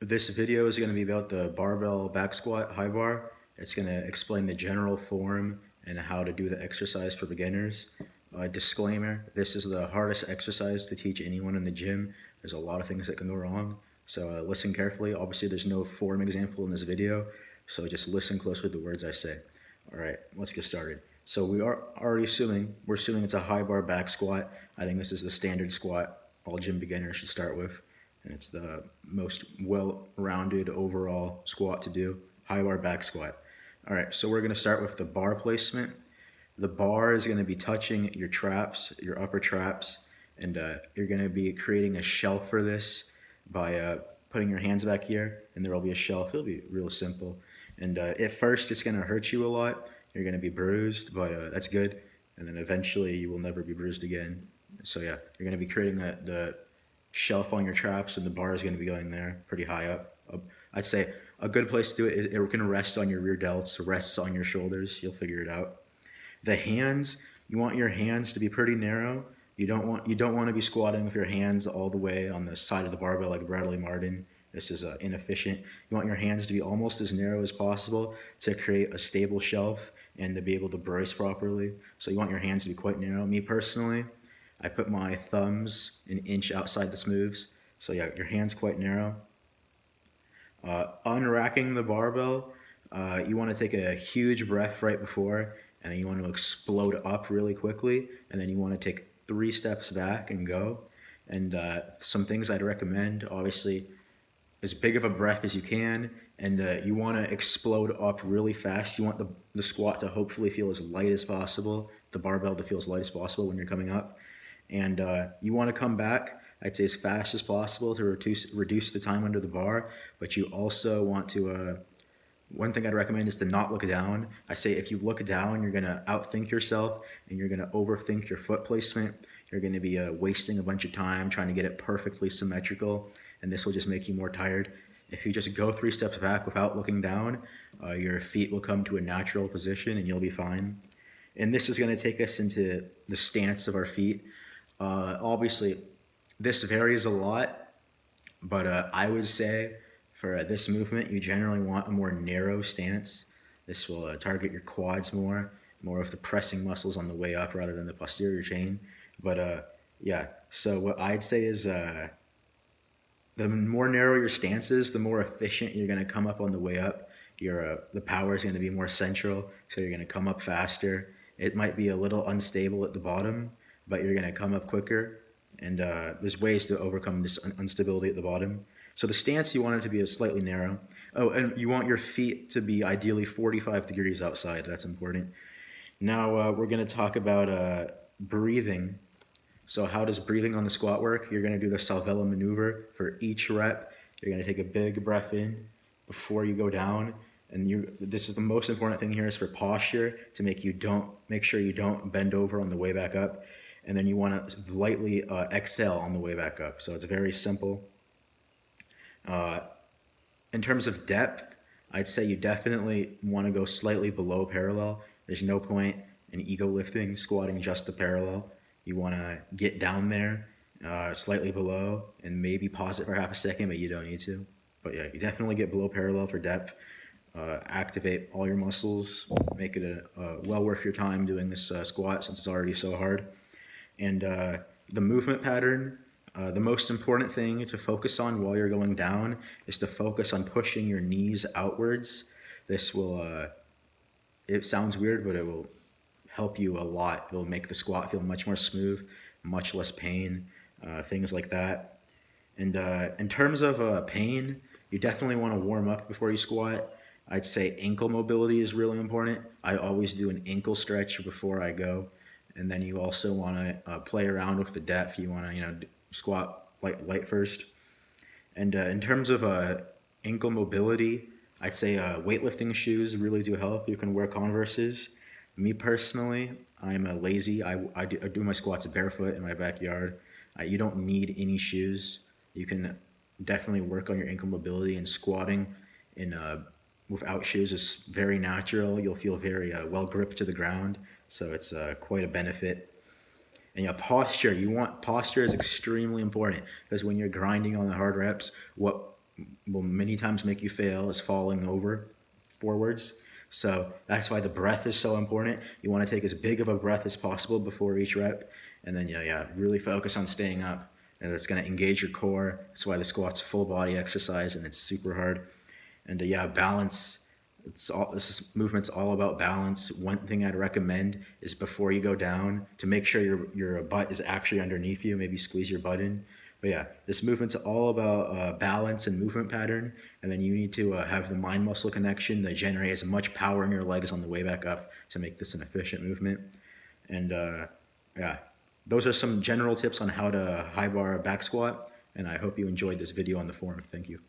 This video is going to be about the barbell back squat high bar. It's going to explain the general form and how to do the exercise for beginners. Disclaimer, this is the hardest exercise to teach anyone in the gym. There's a lot of things that can go wrong, so listen carefully. Obviously, there's no form example in this video, so just listen closely to the words I say. All right, let's get started. So we're assuming it's a high bar back squat. I think this is the standard squat all gym beginners should start with, and it's the most well-rounded overall squat to do, high bar back squat. All right, so we're gonna start with the bar placement. The bar is gonna be touching your traps, your upper traps, and you're gonna be creating a shelf for this by putting your hands back here, and there will be a shelf. It'll be real simple. And at first, it's gonna hurt you a lot. You're gonna be bruised, but that's good. And then eventually, you will never be bruised again. So yeah, you're gonna be creating the shelf on your traps, and the bar is gonna be going there pretty high up. I'd say a good place to do it is it can rest on your rear delts, rests on your shoulders. You'll figure it out. The hands, you want your hands to be pretty narrow. You don't want to be squatting with your hands all the way on the side of the barbell like Bradley Martin. This is inefficient. You want your hands to be almost as narrow as possible to create a stable shelf and to be able to brace properly. So you want your hands to be quite narrow. Me personally, I put my thumbs an inch outside the smooths. So yeah, your hand's quite narrow. Unracking the barbell, you want to take a huge breath right before, and then you want to explode up really quickly, and then you want to take 3 steps back and go. And some things I'd recommend, obviously, as big of a breath as you can, and you want to explode up really fast. You want the squat to hopefully feel as light as possible, the barbell to feel as light as possible when you're coming up. And you want to come back, I'd say, as fast as possible to reduce the time under the bar, but you also want to one thing I'd recommend is to not look down. I say if you look down, you're going to outthink yourself and you're going to overthink your foot placement. You're going to be wasting a bunch of time trying to get it perfectly symmetrical, and this will just make you more tired. If you just go 3 steps back without looking down, your feet will come to a natural position and you'll be fine. And this is going to take us into the stance of our feet. Obviously, this varies a lot, but I would say for this movement, you generally want a more narrow stance. This will target your quads more of the pressing muscles on the way up rather than the posterior chain. But yeah, so what I'd say is the more narrow your stance is, the more efficient you're going to come up on the way up. The power is going to be more central, so you're going to come up faster. It might be a little unstable at the bottom, but you're going to come up quicker. And there's ways to overcome this instability at the bottom. So the stance, you want it to be slightly narrow. Oh, and you want your feet to be ideally 45 degrees outside. That's important. Now we're going to talk about breathing. So how does breathing on the squat work? You're going to do the Salvella maneuver for each rep. You're going to take a big breath in before you go down. And this is the most important thing here is for posture, to make sure you don't bend over on the way back up. And then you want to lightly exhale on the way back up. So it's very simple. In terms of depth, I'd say you definitely want to go slightly below parallel. There's no point in ego lifting, squatting just the parallel. You want to get down there slightly below and maybe pause it for half a second, but you don't need to. But yeah, you definitely get below parallel for depth. Activate all your muscles, make it well worth your time doing this squat since it's already so hard. And the movement pattern, the most important thing to focus on while you're going down is to focus on pushing your knees outwards. This will, it sounds weird, but it will help you a lot. It will make the squat feel much more smooth, much less pain, things like that. And in terms of pain, you definitely want to warm up before you squat. I'd say ankle mobility is really important. I always do an ankle stretch before I go. And then you also want to play around with the depth. You want to, squat light first. And in terms of ankle mobility, I'd say weightlifting shoes really do help. You can wear Converses. Me personally, I'm lazy. I do my squats barefoot in my backyard. You don't need any shoes. You can definitely work on your ankle mobility, and squatting without shoes is very natural. You'll feel very well gripped to the ground, so it's quite a benefit. And posture. Posture is extremely important, because when you're grinding on the hard reps, what will many times make you fail is falling over forwards. So that's why the breath is so important. You want to take as big of a breath as possible before each rep, and then really focus on staying up. And it's going to engage your core. That's why the squat's full body exercise, and it's super hard. And balance. Movement's all about balance. One thing I'd recommend is before you go down to make sure your butt is actually underneath you. Maybe squeeze your butt in. But this movement's all about balance and movement pattern, and then you need to have the mind-muscle connection to generate as much power in your legs on the way back up to make this an efficient movement. And those are some general tips on how to high bar back squat, and I hope you enjoyed this video on the form. Thank you.